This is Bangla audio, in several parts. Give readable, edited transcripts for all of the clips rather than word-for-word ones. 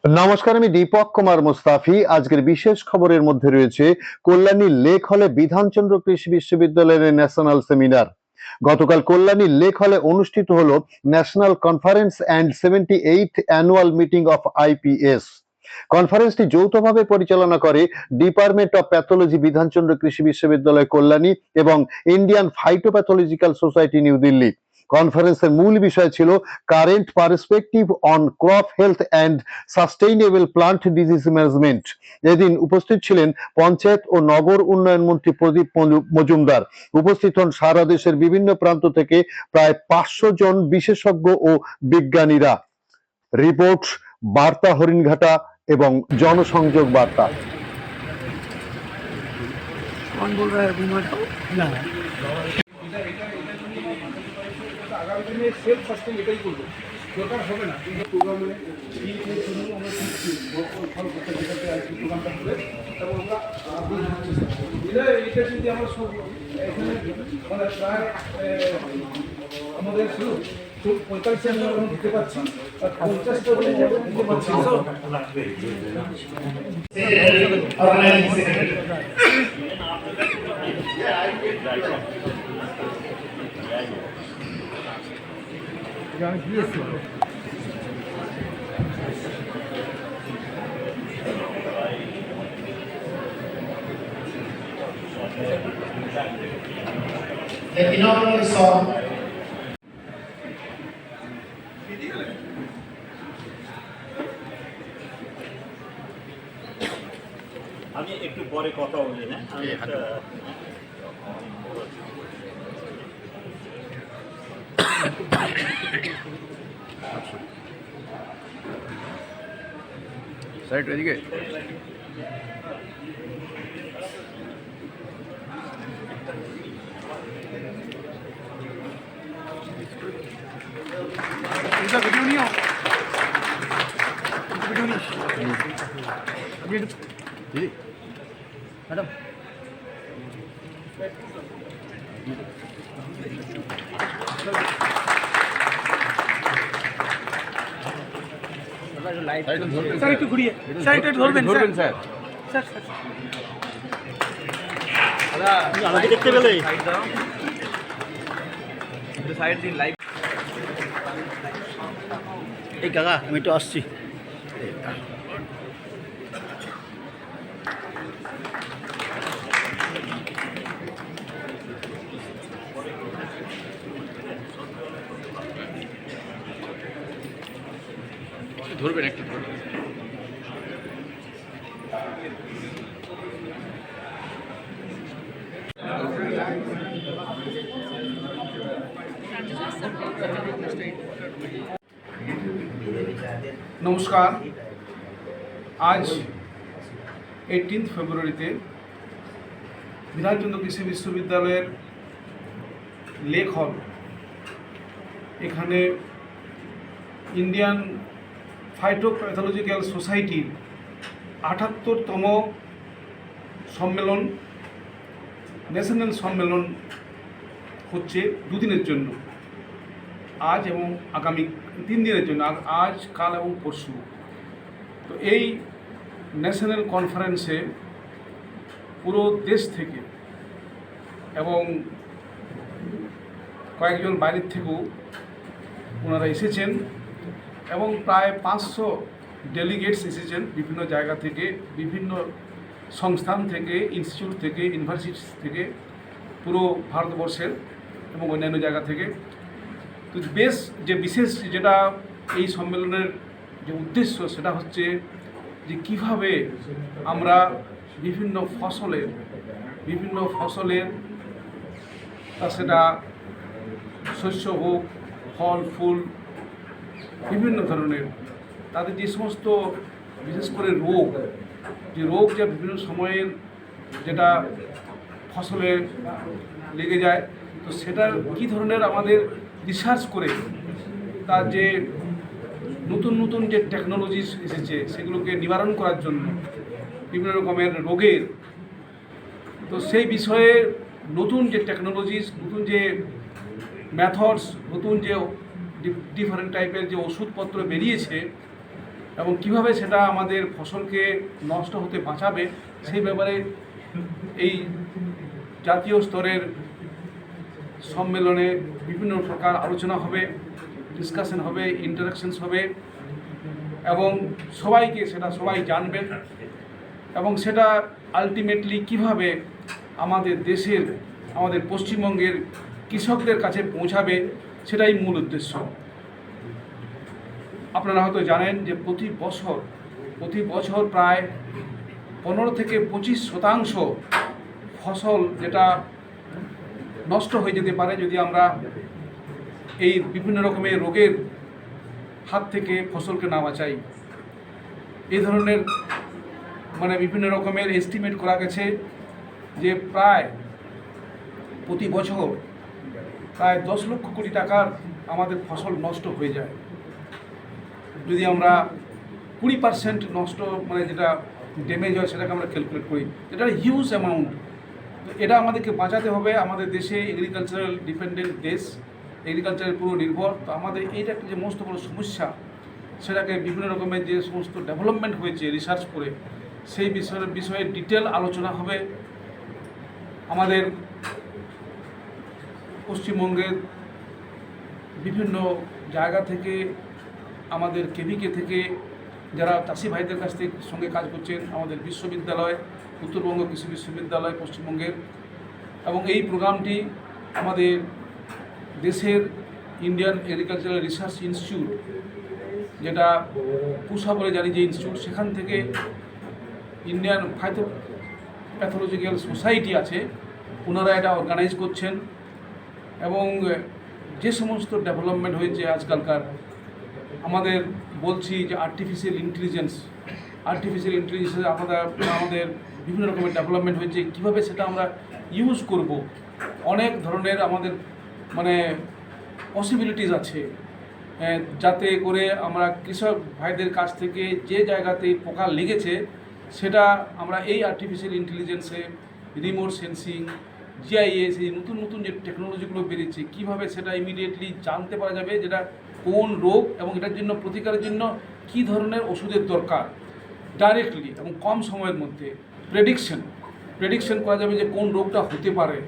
নমস্কার, আমি দীপক কুমার মুস্তাফি। আজকের বিশেষ খবরের মধ্যে রয়েছে কল্যাণীর লেক হলে বিধানচন্দ্র কৃষি বিশ্ববিদ্যালয়ের ন্যাশনাল সেমিনার। গতকাল কল্যাণীর লেক হলে অনুষ্ঠিত হলো national conference and 78th annual meeting of IPS. কনফারেন্সটি যৌথভাবে পরিচালনা করে ডিপার্টমেন্ট অফ প্যাথোলজি, বিধানচন্দ্র কৃষি বিশ্ববিদ্যালয় কল্যাণী এবং ইন্ডিয়ান ফাইটোপ্যাথোলজিক্যাল সোসাইটি নিউ দিল্লি। কনফারেন্সের মূল বিষয় ছিল current perspective on crop health and sustainable plant disease management. এদিন উপস্থিত ছিলেন পঞ্চায়েত ও নগর উন্নয়ন মন্ত্রী প্রদীপ মজুমদার। উপস্থিত হন সারা দেশের বিভিন্ন প্রান্ত থেকে প্রায় 500 জন বিশেষজ্ঞ ও বিজ্ঞানীরা। রিপোর্ট বার্তা হরিণঘাটা এবং জনসংযোগ বার্তা। আগামী দিনে সেলফ সাস্টেইন এটাই করবো, দরকার হবে না কিন্তু প্রোগ্রামে আমরা শিখছি ফল করতে যেটাতে আর কি প্রোগ্রামটা করে এবং আমরা এটা যদি আমরা সব এখানে মানে প্রায় আমাদের শুরু 45 আমরা দিতে পারছি আর 50টা দিতে পারছি। The inaugural song আমি একটু পরে কথা বলি। না আমি সাইড এদিকে ভিডিও নিও দিদি ম্যাডাম স্যার একটু ঘুরিয়ে স্যার একটু ধরবেন স্যার স্যার আমাকে দেখতে পেলে সাইড দিন লাইভ। এই কাকা আমি একটু আসছি। ধরবেন একটু ধরবেন। নমস্কার। আজ 18 ফেব্রুয়ারিতে বিধানচন্দ্র কৃষি বিশ্ববিদ্যালয়ের লেক হল এখানে ইন্ডিয়ান ফাইটোপ্যাথোলজিক্যাল সোসাইটির 78তম সম্মেলন, ন্যাশনাল সম্মেলন হচ্ছে দুদিনের জন্য, আজ এবং আগামী 3 দিনের জন্য, আজ কাল এবং পরশু। তো এই ন্যাশনাল কনফারেন্সে পুরো দেশ থেকে এবং কয়েকজন বাইরের থেকেও ওনারা এসেছেন এবং প্রায় 500 ডেলিগেটস এসেছেন বিভিন্ন জায়গা থেকে, বিভিন্ন সংস্থান থেকে, ইনস্টিটিউট থেকে, ইউনিভার্সিটি থেকে, পুরো ভারতবর্ষের এবং অন্যান্য জায়গা থেকে। তো বেশ যে বিশেষ যেটা এই সম্মেলনের যে উদ্দেশ্য সেটা হচ্ছে যে কীভাবে আমরা বিভিন্ন ফসলের তা সেটা শস্য হোক, ফল ফুল, বিভিন্ন ধরনের তাদের যে সমস্ত বিশেষ করে রোগ যে বিভিন্ন সময়ের যেটা ফসলে লেগে যায়, তো সেটার কী ধরনের আমাদের রিসার্চ করে তার যে নতুন যে টেকনোলজিস এসেছে সেগুলোকে নিবারণ করার জন্য বিভিন্ন রকমের রোগের, তো সেই বিষয়ে নতুন যে টেকনোলজিস, নতুন যে মেথডস, নতুন যে ডিফারেন্ট টাইপের যে ওষুধপত্র বেরিয়েছে, এবং কিভাবে সেটা আমাদের ফসলকে নষ্ট হতে বাঁচাবে সেই ব্যাপারে এই জাতীয় স্তরের সম্মেলনে বিভিন্ন প্রকার আলোচনা হবে, ডিসকাশন হবে, ইন্টারাকশনস হবে এবং সবাইকে সেটা সবাই জানবেন এবং সেটা আলটিমেটলি কিভাবে আমাদের দেশের, আমাদের পশ্চিমবঙ্গের কৃষকদের কাছে পৌঁছাবে সেটাই মূল উদ্দেশ্য। আপনারা হয়তো জানেন যে প্রতি বছর প্রায় 15 থেকে 25% ফসল যেটা নষ্ট হয়ে যেতে পারে যদি আমরা এই বিভিন্ন রকমের রোগের হাত থেকে ফসলকে না বাঁচাই। এই ধরনের বিভিন্ন রকমের এস্টিমেট করা গেছে যে প্রায় প্রতি বছর প্রায় 10 লক্ষ কোটি টাকার আমাদের ফসল নষ্ট হয়ে যায়। যদি আমরা 20% নষ্ট যেটা ড্যামেজ হয় সেটাকে আমরা ক্যালকুলেট করি, এটা হিউজ অ্যামাউন্ট। তো এটা আমাদেরকে বাঁচাতে হবে। আমাদের দেশে এগ্রিকালচারাল ডিপেন্ডেন্ট দেশ, এগ্রিকালচারের পুরো নির্ভর। তো আমাদের এইটা একটা যে মস্ত বড় সমস্যা, সেটাকে বিভিন্ন রকমের যে সমস্ত ডেভেলপমেন্ট হয়েছে রিসার্চ করে সেই বিষয়ে ডিটেল আলোচনা হবে। আমাদের পশ্চিমবঙ্গের বিভিন্ন জায়গা থেকে, আমাদের কেভিকে থেকে যারা চাষি ভাইদের কাছ থেকে সঙ্গে কাজ করছেন, আমাদের বিশ্ববিদ্যালয়, উত্তরবঙ্গ কৃষি বিশ্ববিদ্যালয় পশ্চিমবঙ্গের, এবং এই প্রোগ্রামটি আমাদের দেশের ইন্ডিয়ান এগ্রিকালচারাল রিসার্চ ইনস্টিটিউট, যেটা পুষা বলে জানি যে ইনস্টিটিউট, সেখান থেকে ইন্ডিয়ান প্যাথোলজিক্যাল সোসাইটি আছে, ওনারা এটা অর্গানাইজ করছেন। এবং যে সমস্ত ডেভেলপমেন্ট হয়েছে আজকালকার, আমাদের বলছি যে আর্টিফিশিয়াল ইন্টেলিজেন্স আমাদের বিভিন্ন রকমের ডেভেলপমেন্ট হয়েছে, কীভাবে সেটা আমরা ইউজ করব। অনেক ধরনের আমাদের পসিবিলিটিস আছে, যাতে করে আমরা কৃষক ভাইদের কাছ থেকে যে জায়গাতে পোকা লেগেছে সেটা আমরা এই আর্টিফিশিয়াল ইন্টেলিজেন্সে, রিমোট সেন্সিং, জিআইএস, এই নতুন নতুন যে টেকনোলজিগুলো বেরিয়েছে, কীভাবে সেটা ইমিডিয়েটলি জানতে পারা যাবে যেটা কোন রোগ এবং এটার জন্য প্রতিকারের জন্য কী ধরনের ওষুধের দরকার ডাইরেক্টলি এবং কম সময়ের মধ্যে। প্রেডিকশন করা যাবে যে কোন রোগটা হতে পারে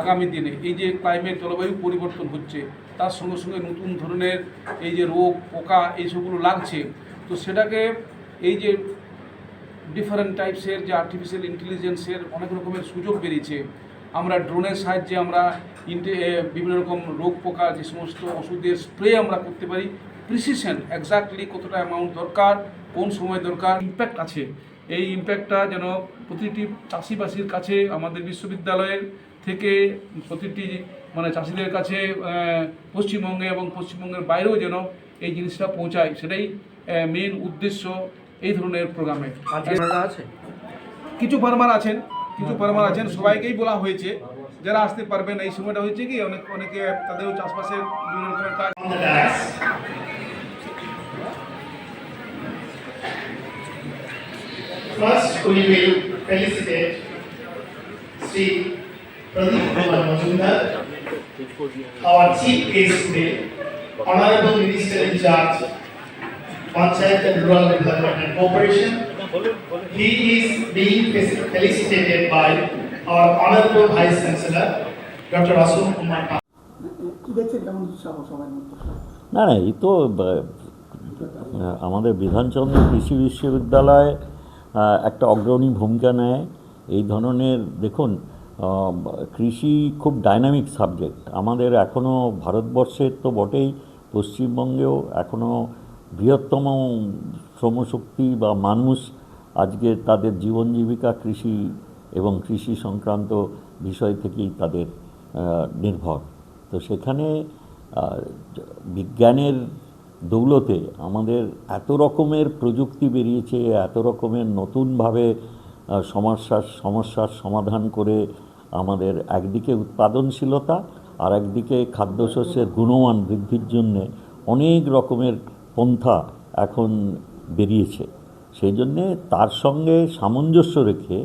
আগামী দিনে। এই যে ক্লাইমেট, জলবায়ু পরিবর্তন হচ্ছে, তার সঙ্গে সঙ্গে নতুন ধরনের এই যে রোগ পোকা এইসবগুলো লাগছে, তো সেটাকে এই যে ডিফারেন্ট টাইপসের যে আর্টিফিশিয়াল ইন্টেলিজেন্সের অনেক রকমের সুযোগ বেরিয়েছে। আমরা ড্রোনের সাহায্যে আমরা বিভিন্ন রকম রোগ পোকা যে সমস্ত ওষুধের স্প্রে আমরা করতে পারি, প্রিসিশন এক্স্যাক্টলি কতটা অ্যামাউন্ট দরকার, কোন সময় দরকার, ইম্প্যাক্ট আছে। এই ইম্প্যাক্টটা যেন প্রতিটি চাষিবাসীর কাছে আমাদের বিশ্ববিদ্যালয়ের থেকে প্রতিটি চাষিদের কাছে পশ্চিমবঙ্গে এবং পশ্চিমবঙ্গের বাইরেও যেন এই জিনিসটা পৌঁছায়, সেটাই মেন উদ্দেশ্য এই ধরনের প্রোগ্রামে। আছে কিছু ফার্মার আছেন, সবাইকেই বলা হয়েছে যারা আসতে পারবেন। এই সময়টা হচ্ছে কি অনেকে তাদেরও চাষবাসের বিভিন্ন রকমের কাজ। On the dais. First, we will felicitate Sri Pradeep Kumar Majumdar, our chief guest today, Honorable Minister in charge, Panchayat and Rural Development and Cooperation. He is being felicitated by our Honorable Vice Chancellor, Dr. Ashok Kumar. না এই তো আমাদের বিধানচন্দ্র কৃষি বিশ্ববিদ্যালয় একটা অগ্রণী ভূমিকা নেয় এই ধরনের। দেখুন, কৃষি খুব ডাইনামিক সাবজেক্ট। আমাদের এখনও ভারতবর্ষের তো বটেই, পশ্চিমবঙ্গেও এখনও বৃহত্তম শ্রমশক্তি বা মানুষ আজকে তাদের জীবন জীবিকা কৃষি এবং কৃষি সংক্রান্ত বিষয় থেকেই তাদের নির্ভর। তো সেখানে বিজ্ঞানের দৌলতে আমাদের এত রকমের প্রযুক্তি বেরিয়েছে, এত রকমের নতুনভাবে সমস্যার সমাধান করে আমাদের একদিকে উৎপাদনশীলতা আর একদিকে খাদ্যশস্যের গুণমান বৃদ্ধির জন্যে অনেক রকমের পন্থা এখন বেরিয়েছে। সেই জন্যে তার সঙ্গে সামঞ্জস্য রেখে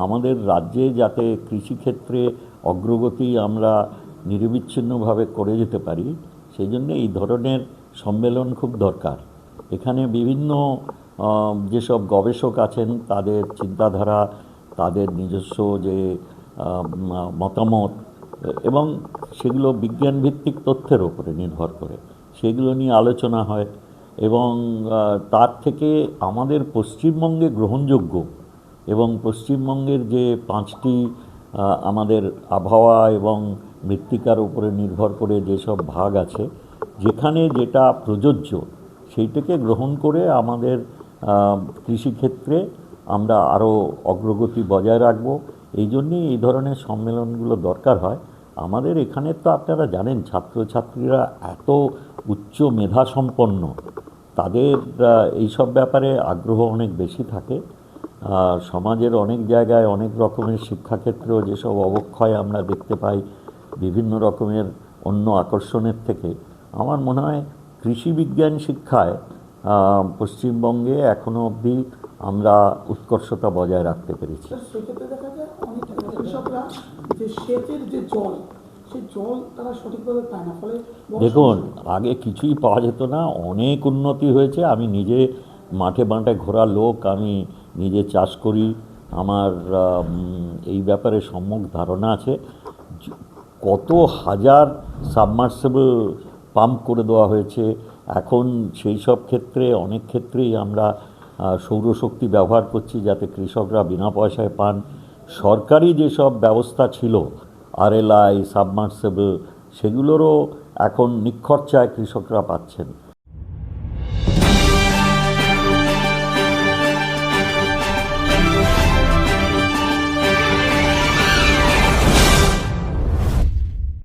আমাদের রাজ্যে যাতে কৃষিক্ষেত্রে অগ্রগতি আমরা নিরবিচ্ছিন্নভাবে করে যেতে পারি, সেই জন্য এই ধরনের সম্মেলন খুব দরকার। এখানে বিভিন্ন যেসব গবেষক আছেন তাদের চিন্তাধারা, তাদের নিজস্ব যে মতামত এবং সেগুলো বিজ্ঞানভিত্তিক তথ্যের ওপরে নির্ভর করে সেগুলো নিয়ে আলোচনা হয় এবং তার থেকে আমাদের পশ্চিমবঙ্গে গ্রহণযোগ্য এবং পশ্চিমবঙ্গের যে 5টি আমাদের আবহাওয়া এবং মৃত্তিকার উপরে নির্ভর করে যেসব ভাগ আছে যেখানে যেটা প্রযোজ্য সেইটাকে গ্রহণ করে আমাদের কৃষিক্ষেত্রে আমরা আরও অগ্রগতি বজায় রাখব। এই জন্যেই এই ধরনের সম্মেলনগুলো দরকার হয়। আমাদের এখানে তো আপনারা জানেন ছাত্রছাত্রীরা এত উচ্চ মেধাসম্পন্ন, তাদের এইসব ব্যাপারে আগ্রহ অনেক বেশি থাকে। সমাজের অনেক জায়গায় অনেক রকমের শিক্ষাক্ষেত্রেও যেসব অবক্ষয় আমরা দেখতে পাই বিভিন্ন রকমের অন্য আকর্ষণের থেকে, আমার মনে হয় কৃষি বিজ্ঞান শিক্ষায় পশ্চিমবঙ্গে এখনও অবধি আমরা উৎকর্ষতা বজায় রাখতে পেরেছি। সেক্ষেত্রে দেখা যায় অনেক কৃষকরা যে সেচের যে জল, সেই জল তারা সঠিকভাবে পায় না, ফলে দেখুন আগে কিছুই পাওয়া যেত না, অনেক উন্নতি হয়েছে। আমি নিজে মাঠে বাঁটে ঘোরা লোক, আমি নিজে চাষ করি, আমার এই ব্যাপারে সম্যক ধারণা আছে। কত হাজার সাবমার্সিবল পাম্প করে দেওয়া হয়েছে। এখন সেই সব ক্ষেত্রে অনেক ক্ষেত্রেই আমরা সৌরশক্তি ব্যবহার করছি যাতে কৃষকরা বিনা পয়সায় পান। সরকারি যেসব ব্যবস্থা ছিল RLI সাবমার্সিবল, সেগুলোরও এখন নিখরচায় কৃষকরা পাচ্ছেন।